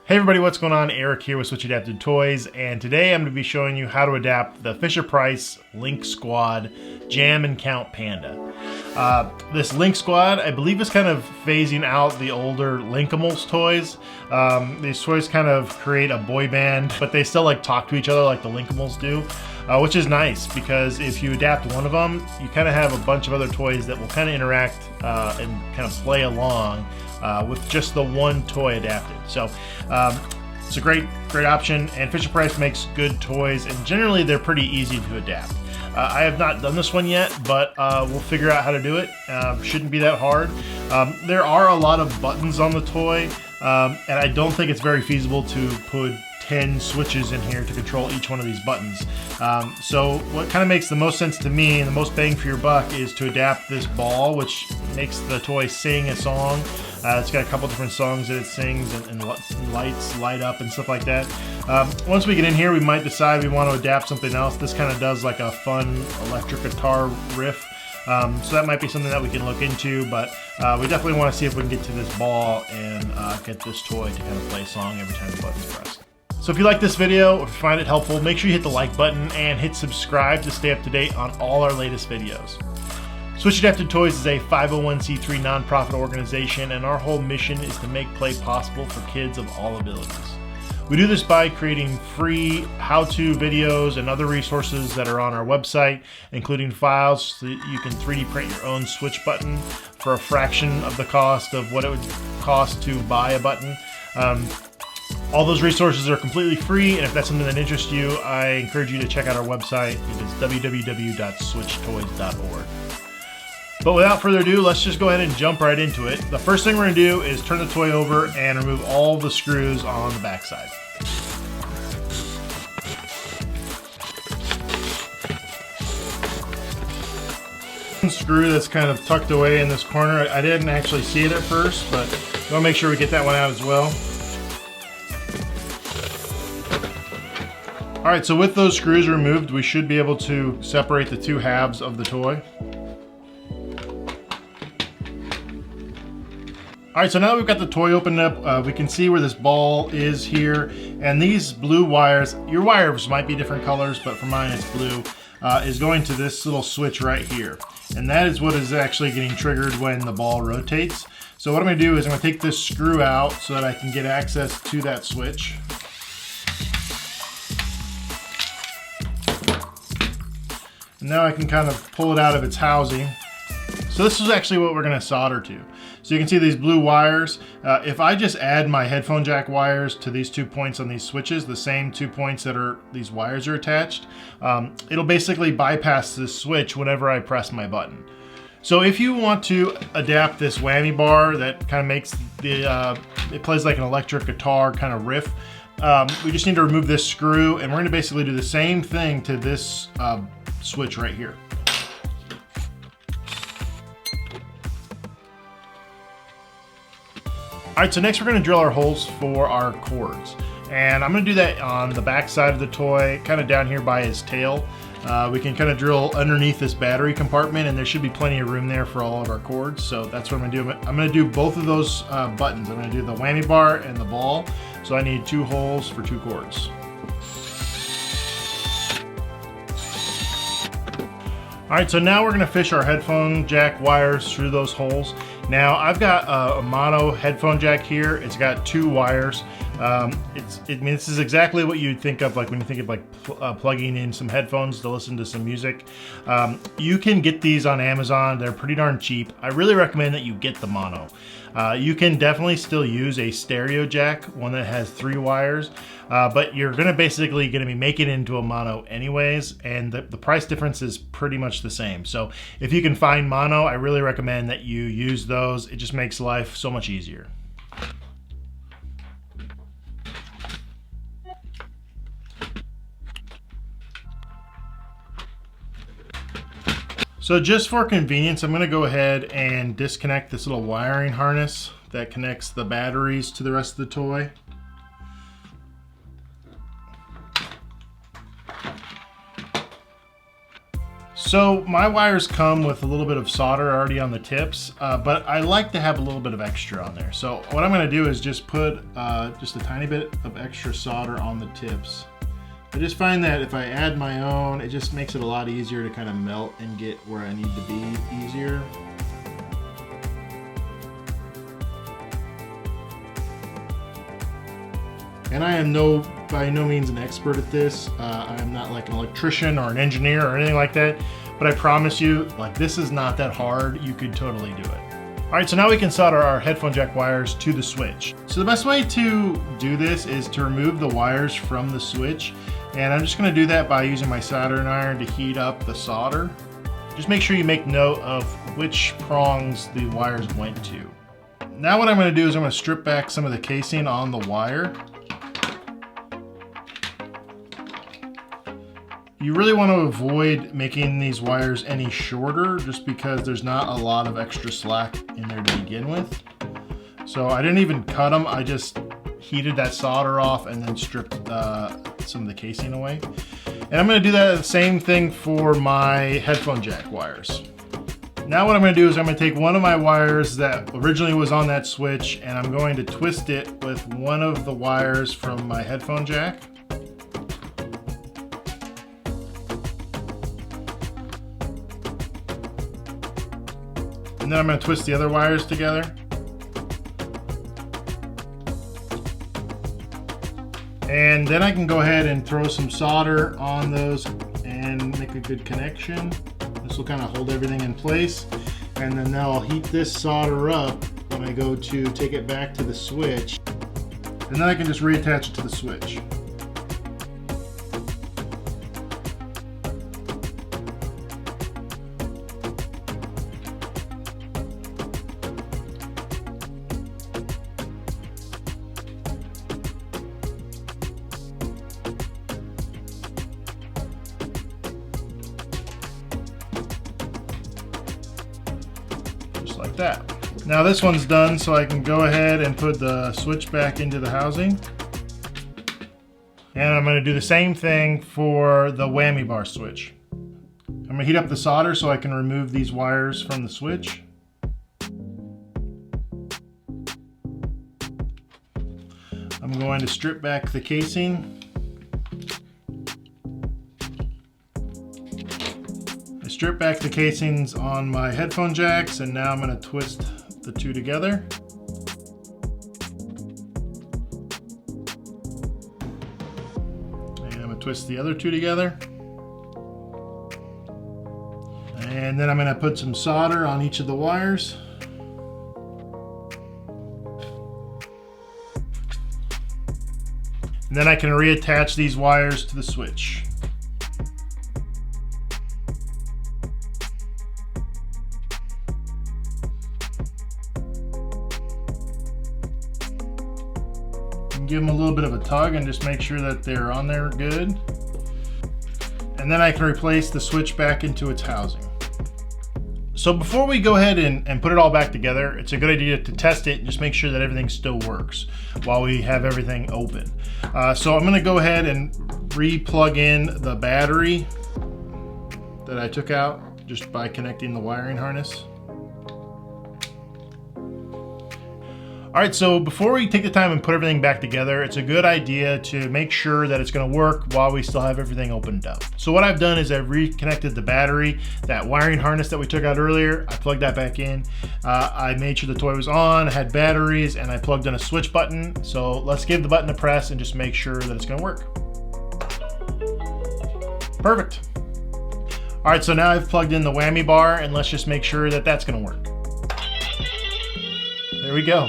Hey everybody, what's going on? Eric here with Switch Adapted Toys, and today I'm going to be showing you how to adapt the Fisher-Price Link Squad Jam Count Panda. This Link Squad, I believe, is kind of phasing out the older Linkimals toys. These toys kind of create a boy band, but they still like talk to each other like the Linkimals do, which is nice because if you adapt one of them, you kind of have a bunch of other toys that will kind of interact and kind of play along with just the one toy adapted. So it's a great option, and Fisher-Price makes good toys, and generally they're pretty easy to adapt. I have not done this one yet, but we'll figure out how to do it. Shouldn't be that hard. There are a lot of buttons on the toy, and I don't think it's very feasible to put 10 switches in here to control each one of these buttons. So what kind of makes the most sense to me and the most bang for your buck is to adapt this ball, which makes the toy sing a song. It's got a couple different songs that it sings, and lights light up and stuff like that. Once we get in here, we might decide we want to adapt something else. This kind of does like a fun electric guitar riff. So that might be something that we can look into, but we definitely want to see if we can get to this ball and get this toy to kind of play a song every time the button's pressed. So if you like this video, or if you find it helpful, make sure you hit the like button and hit subscribe to stay up to date on all our latest videos. Switch Adapted Toys is a 501c3 nonprofit organization, and our whole mission is to make play possible for kids of all abilities. We do this by creating free how-to videos and other resources that are on our website, including files so that you can 3D print your own Switch button for a fraction of the cost of what it would cost to buy a button. All those resources are completely free, and if that's something that interests you, I encourage you to check out our website. It is www.switchtoys.org. But without further ado, let's just go ahead and jump right into it. The first thing we're going to do is turn the toy over and remove all the screws on the backside. Screw that's kind of tucked away in this corner. I didn't actually see it at first, but we want to make sure we get that one out as well. Alright, so with those screws removed, we should be able to separate the two halves of the toy. Alright, so now that we've got the toy opened up, we can see where this ball is here, and these blue wires, your wires might be different colors, but for mine it's blue, is going to this little switch right here. And that is what is actually getting triggered when the ball rotates. So what I'm going to do is I'm going to take this screw out so that I can get access to that switch. And now I can kind of pull it out of its housing. So this is actually what we're going to solder to. So you can see these blue wires. If I just add my headphone jack wires to these 2 points on these switches, the same 2 points that these wires are attached, it'll basically bypass this switch whenever I press my button. So if you want to adapt this whammy bar that kind of makes it plays like an electric guitar kind of riff, we just need to remove this screw, and we're going to basically do the same thing to this switch right here. Alright, so next we're going to drill our holes for our cords. And I'm going to do that on the back side of the toy, kind of down here by his tail. We can kind of drill underneath this battery compartment, and there should be plenty of room there for all of our cords. So that's what I'm going to do. I'm going to do both of those buttons. I'm going to do the whammy bar and the ball. So I need 2 holes for 2 cords. Alright, so now we're going to fish our headphone jack wires through those holes. Now I've got a mono headphone jack here. It's got 2 wires. This is exactly what you'd think of like when you think of like plugging in some headphones to listen to some music. You can get these on Amazon. They're pretty darn cheap. I really recommend that you get the mono. You can definitely still use a stereo jack, one that has 3 wires, but you're basically gonna be making it into a mono anyways, and the price difference is pretty much the same. So if you can find mono, I really recommend that you use those. It just makes life so much easier. So just for convenience, I'm going to go ahead and disconnect this little wiring harness that connects the batteries to the rest of the toy. So my wires come with a little bit of solder already on the tips, but I like to have a little bit of extra on there. So what I'm gonna do is just put just a tiny bit of extra solder on the tips. I just find that if I add my own, it just makes it a lot easier to kind of melt and get where I need to be easier. And I am by no means an expert at this. I am not like an electrician or an engineer or anything like that, but I promise you, like, this is not that hard. You could totally do it. All right, so now we can solder our headphone jack wires to the switch. So the best way to do this is to remove the wires from the switch. And I'm just gonna do that by using my soldering iron to heat up the solder. Just make sure you make note of which prongs the wires went to. Now what I'm gonna do is I'm gonna strip back some of the casing on the wire. You really want to avoid making these wires any shorter just because there's not a lot of extra slack in there to begin with. So I didn't even cut them, I just heated that solder off and then stripped some of the casing away. And I'm going to do that the same thing for my headphone jack wires. Now what I'm going to do is I'm going to take one of my wires that originally was on that switch and I'm going to twist it with one of the wires from my headphone jack. And then I'm going to twist the other wires together. And then I can go ahead and throw some solder on those and make a good connection. This will kind of hold everything in place. And then now I'll heat this solder up when I go to take it back to the switch. And then I can just reattach it to the switch. Like that. Now this one's done, so I can go ahead and put the switch back into the housing. And I'm going to do the same thing for the whammy bar switch. I'm going to heat up the solder so I can remove these wires from the switch. I'm going to strip back the casing. Strip back the casings on my headphone jacks, and now I'm going to twist the two together. And I'm going to twist the other two together. And then I'm going to put some solder on each of the wires. And then I can reattach these wires to the switch. Give them a little bit of a tug and just make sure that they're on there good. And then I can replace the switch back into its housing. So before we go ahead and put it all back together, it's a good idea to test it and just make sure that everything still works while we have everything open. So I'm going to go ahead and re-plug in the battery that I took out just by connecting the wiring harness. All right, so before we take the time and put everything back together, it's a good idea to make sure that it's gonna work while we still have everything opened up. So what I've done is I've reconnected the battery, that wiring harness that we took out earlier, I plugged that back in. I made sure the toy was on, had batteries, and I plugged in a switch button. So let's give the button a press and just make sure that it's gonna work. Perfect. All right, so now I've plugged in the whammy bar, and let's just make sure that that's gonna work. There we go.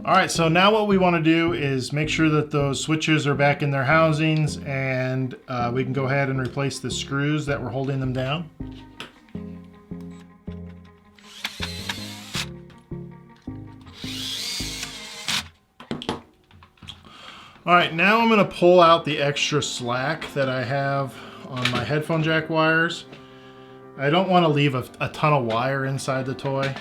All right, so now what we want to do is make sure that those switches are back in their housings, and we can go ahead and replace the screws that were holding them down. All right, now I'm going to pull out the extra slack that I have on my headphone jack wires. I don't want to leave a ton of wire inside the toy.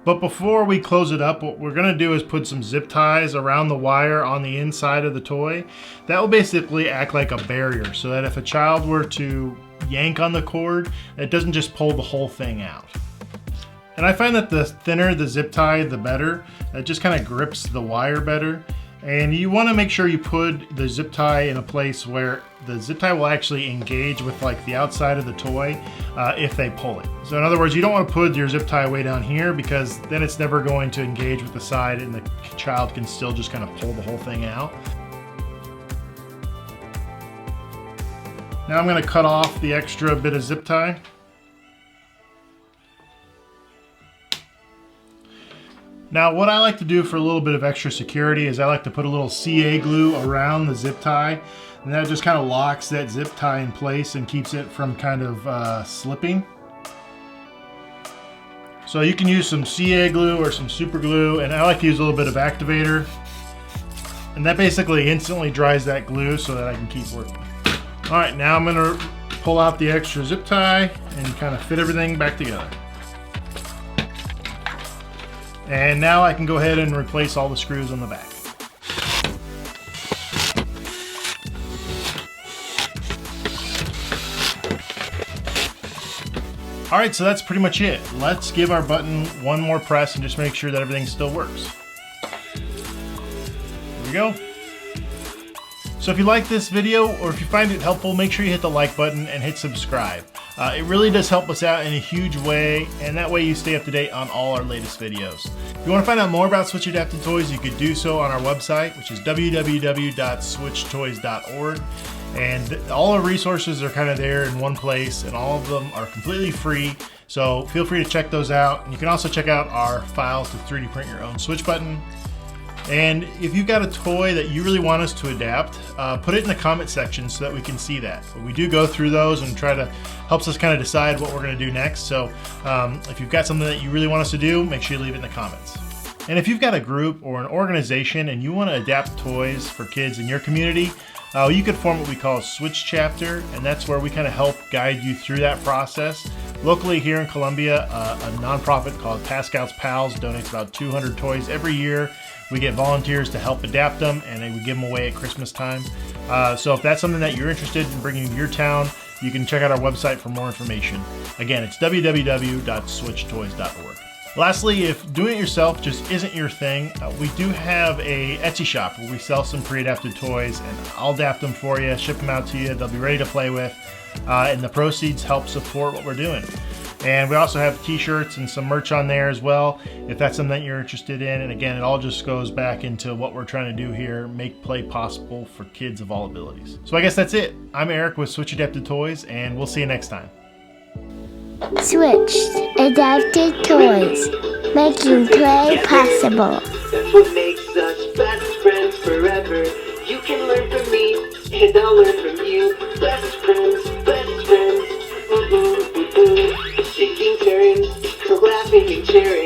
But before we close it up, what we're going to do is put some zip ties around the wire on the inside of the toy. That will basically act like a barrier so that if a child were to yank on the cord. It doesn't just pull the whole thing out. And I find that the thinner the zip tie, the better. It just kind of grips the wire better. And you want to make sure you put the zip tie in a place where the zip tie will actually engage with like the outside of the toy if they pull it. So in other words, you don't want to put your zip tie way down here, because then it's never going to engage with the side and the child can still just kind of pull the whole thing out. Now I'm going to cut off the extra bit of zip tie. Now what I like to do for a little bit of extra security is I like to put a little CA glue around the zip tie, and that just kind of locks that zip tie in place and keeps it from kind of slipping. So you can use some CA glue or some super glue, and I like to use a little bit of activator, and that basically instantly dries that glue so that I can keep working. Alright, now I'm going to pull out the extra zip tie and kind of fit everything back together. And now I can go ahead and replace all the screws on the back. Alright, so that's pretty much it. Let's give our button one more press and just make sure that everything still works. Here we go. So if you like this video, or if you find it helpful, make sure you hit the like button and hit subscribe. It really does help us out in a huge way, and that way you stay up to date on all our latest videos. If you want to find out more about Switch Adapted Toys, you could do so on our website, which is www.switchtoys.org. And all our resources are kind of there in one place, and all of them are completely free. So feel free to check those out. And you can also check out our files to 3D print your own Switch button. And if you've got a toy that you really want us to adapt, put it in the comment section so that we can see that. But we do go through those and try to helps us kind of decide what we're going to do next. So if you've got something that you really want us to do, make sure you leave it in the comments. And if you've got a group or an organization and you want to adapt toys for kids in your community, you could form what we call a Switch chapter, and that's where we kind of help guide you through that process. Locally here in Columbia, a nonprofit called Pascal's Pals donates about 200 toys every year. We get volunteers to help adapt them, and we give them away at Christmas time. So if that's something that you're interested in bringing to your town, you can check out our website for more information. Again, it's www.switchtoys.org. Lastly, if doing it yourself just isn't your thing, we do have a Etsy shop where we sell some pre-adapted toys, and I'll adapt them for you, ship them out to you, they'll be ready to play with, and the proceeds help support what we're doing. And we also have t-shirts and some merch on there as well, if that's something that you're interested in. And again, it all just goes back into what we're trying to do here, make play possible for kids of all abilities. So I guess that's it. I'm Eric with Switch Adapted Toys, and we'll see you next time. Switch Adapted Toys, making play possible. That's what makes us best friends forever. You can learn from me, and I'll learn from you. Best friends, best friends. Taking turns, laughing and sharing.